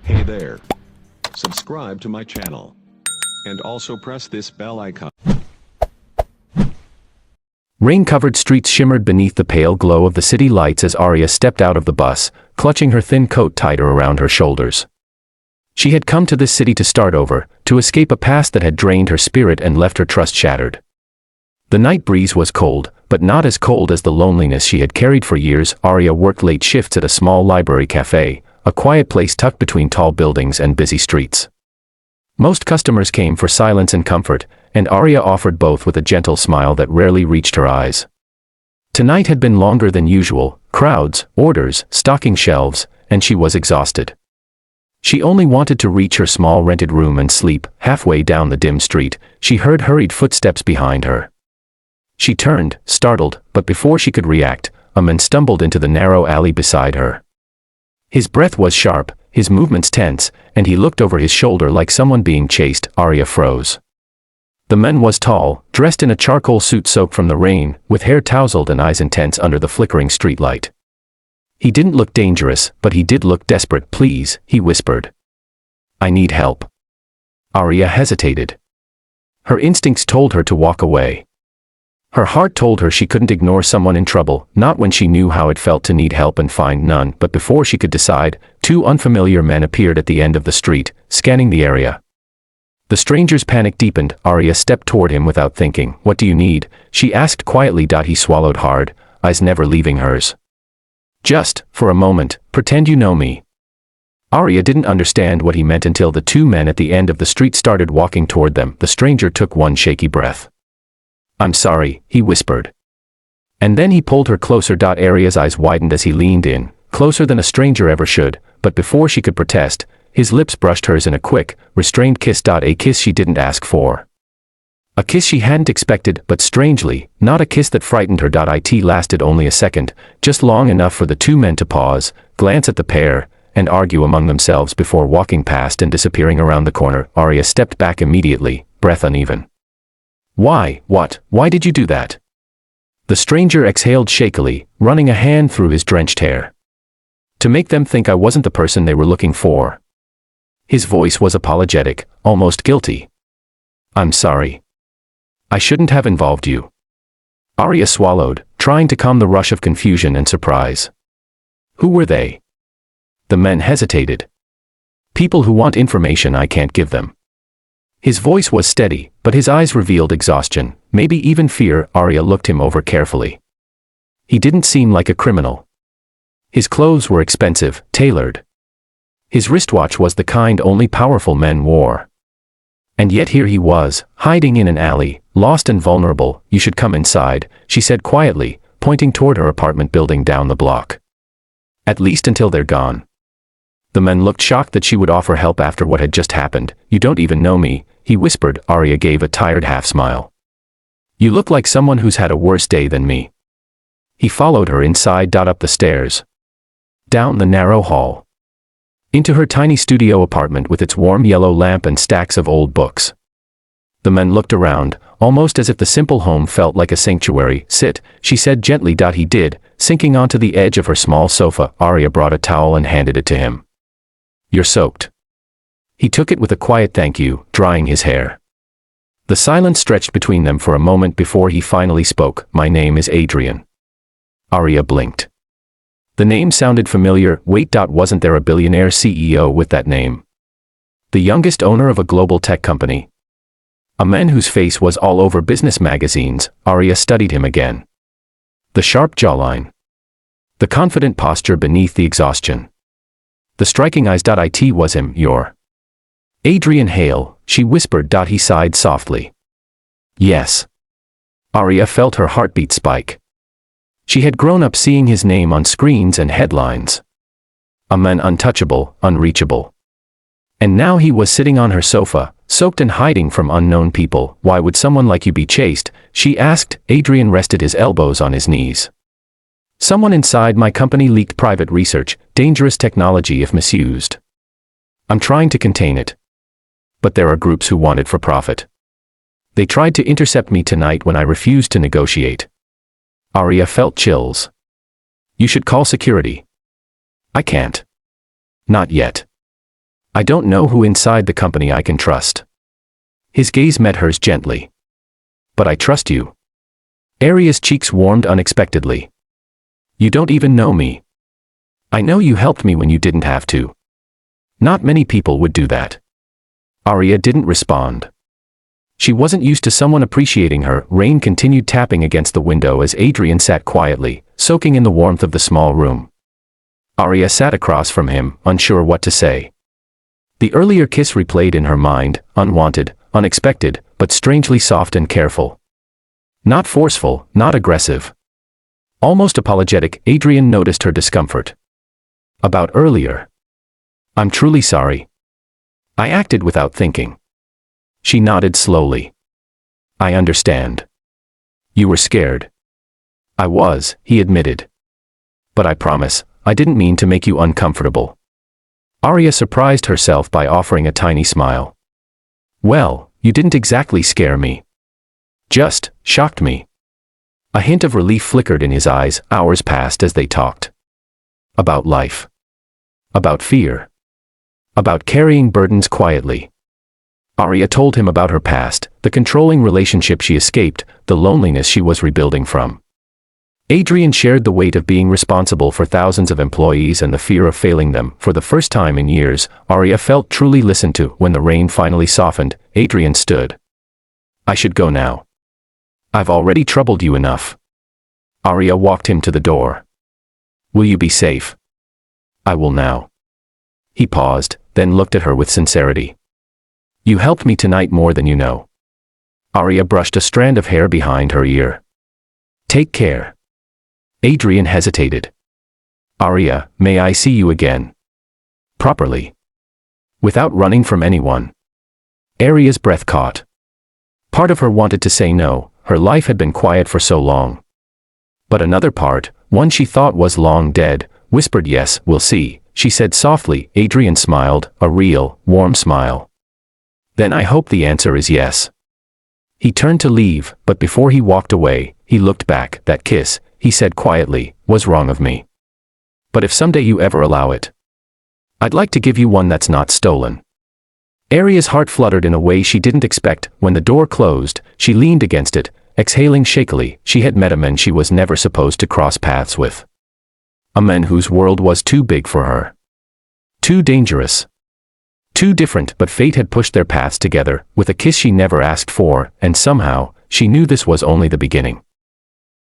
Hey there. Subscribe to my channel. And also press this bell icon. Rain-covered streets shimmered beneath the pale glow of the city lights as Aria stepped out of the bus, clutching her thin coat tighter around her shoulders. She had come to this city to start over, to escape a past that had drained her spirit and left her trust shattered. The night breeze was cold, but not as cold as the loneliness she had carried for years. Aria worked late shifts at a small library cafe, a quiet place tucked between tall buildings and busy streets. Most customers came for silence and comfort, and Aria offered both with a gentle smile that rarely reached her eyes. Tonight had been longer than usual, crowds, orders, stocking shelves, and she was exhausted. She only wanted to reach her small rented room and sleep. Halfway down the dim street, she heard hurried footsteps behind her. She turned, startled, but before she could react, a man stumbled into the narrow alley beside her. His breath was sharp, his movements tense, and he looked over his shoulder like someone being chased. Aria froze. The man was tall, dressed in a charcoal suit soaked from the rain, with hair tousled and eyes intense under the flickering streetlight. He didn't look dangerous, but he did look desperate. "Please," he whispered. "I need help." Aria hesitated. Her instincts told her to walk away. Her heart told her she couldn't ignore someone in trouble, not when she knew how it felt to need help and find none. But before she could decide, two unfamiliar men appeared at the end of the street, scanning the area. The stranger's panic deepened. Aria stepped toward him without thinking. "What do you need?" she asked quietly. He swallowed hard, eyes never leaving hers. "Just, for a moment, pretend you know me." Aria didn't understand what he meant until the two men at the end of the street started walking toward them. The stranger took one shaky breath. "I'm sorry," he whispered. And then he pulled her closer. Aria's eyes widened as he leaned in, closer than a stranger ever should, but before she could protest, his lips brushed hers in a quick, restrained kiss. A kiss she didn't ask for. A kiss she hadn't expected, but strangely, not a kiss that frightened her. It lasted only a second, just long enough for the two men to pause, glance at the pair, and argue among themselves before walking past and disappearing around the corner. Aria stepped back immediately, breath uneven. Why did you do that?" The stranger exhaled shakily, running a hand through his drenched hair. "To make them think I wasn't the person they were looking for." His voice was apologetic, almost guilty. "I'm sorry. I shouldn't have involved you." Aria swallowed, trying to calm the rush of confusion and surprise. "Who were they?" The men hesitated. "People who want information I can't give them." His voice was steady, but his eyes revealed exhaustion, maybe even fear. Aria looked him over carefully. He didn't seem like a criminal. His clothes were expensive, tailored. His wristwatch was the kind only powerful men wore. And yet here he was, hiding in an alley, lost and vulnerable. "You should come inside," she said quietly, pointing toward her apartment building down the block. "At least until they're gone." The men looked shocked that she would offer help after what had just happened. "You don't even know me," he whispered. Aria gave a tired half-smile. "You look like someone who's had a worse day than me." He followed her inside. Up the stairs. Down the narrow hall. Into her tiny studio apartment with its warm yellow lamp and stacks of old books. The men looked around, almost as if the simple home felt like a sanctuary. "Sit," she said gently. He did, sinking onto the edge of her small sofa. Aria brought a towel and handed it to him. "You're soaked." He took it with a quiet thank you, drying his hair. The silence stretched between them for a moment before he finally spoke. "My name is Adrian." Aria blinked. The name sounded familiar. Wait, wasn't there a billionaire CEO with that name? The youngest owner of a global tech company? A man whose face was all over business magazines. Aria studied him again. The sharp jawline. The confident posture beneath the exhaustion. The striking eyes. It was him. "You're Adrian Hale," she whispered. He sighed softly. "Yes." Aria felt her heartbeat spike. She had grown up seeing his name on screens and headlines. A man untouchable, unreachable. And now he was sitting on her sofa, soaked and hiding from unknown people. "Why would someone like you be chased?" she asked. Adrian rested his elbows on his knees. "Someone inside my company leaked private research, dangerous technology if misused. I'm trying to contain it. But there are groups who want it for profit. They tried to intercept me tonight when I refused to negotiate." Aria felt chills. "You should call security." "I can't. Not yet." I don't know who inside the company I can trust. His gaze met hers gently. But I trust you. Aria's cheeks warmed unexpectedly. You don't even know me. I know you helped me when you didn't have to. Not many people would do that. Aria didn't respond. She wasn't used to someone appreciating her. Rain continued tapping against the window as Adrian sat quietly, soaking in the warmth of the small room. Aria sat across from him, unsure what to say. The earlier kiss replayed in her mind, unwanted, unexpected, but strangely soft and careful. Not forceful, not aggressive. Almost apologetic. Adrian noticed her discomfort. About earlier. I'm truly sorry. I acted without thinking. She nodded slowly. I understand. You were scared. I was, he admitted. But I promise, I didn't mean to make you uncomfortable. Aria surprised herself by offering a tiny smile. Well, you didn't exactly scare me. Just shocked me. A hint of relief flickered in his eyes. Hours passed as they talked. About life. About fear. About carrying burdens quietly. Aria told him about her past, the controlling relationship she escaped, the loneliness she was rebuilding from. Adrian shared the weight of being responsible for thousands of employees and the fear of failing them. For the first time in years, Aria felt truly listened to. When the rain finally softened, Adrian stood. I should go now. I've already troubled you enough. Aria walked him to the door. Will you be safe? I will now. He paused, then looked at her with sincerity. You helped me tonight more than you know. Aria brushed a strand of hair behind her ear. Take care. Adrian hesitated. Aria, may I see you again? Properly. Without running from anyone. Aria's breath caught. Part of her wanted to say no, her life had been quiet for so long. But another part, one she thought was long dead, whispered yes, we'll see, she said softly. Adrian smiled, a real, warm smile. Then I hope the answer is yes. He turned to leave, but before he walked away, he looked back. That kiss, he said quietly, was wrong of me. But if someday you ever allow it, I'd like to give you one that's not stolen. Aria's heart fluttered in a way she didn't expect. When the door closed, she leaned against it, exhaling shakily. She had met a man she was never supposed to cross paths with. A man whose world was too big for her. Too dangerous. Too different, but fate had pushed their paths together, with a kiss she never asked for, and somehow, she knew this was only the beginning.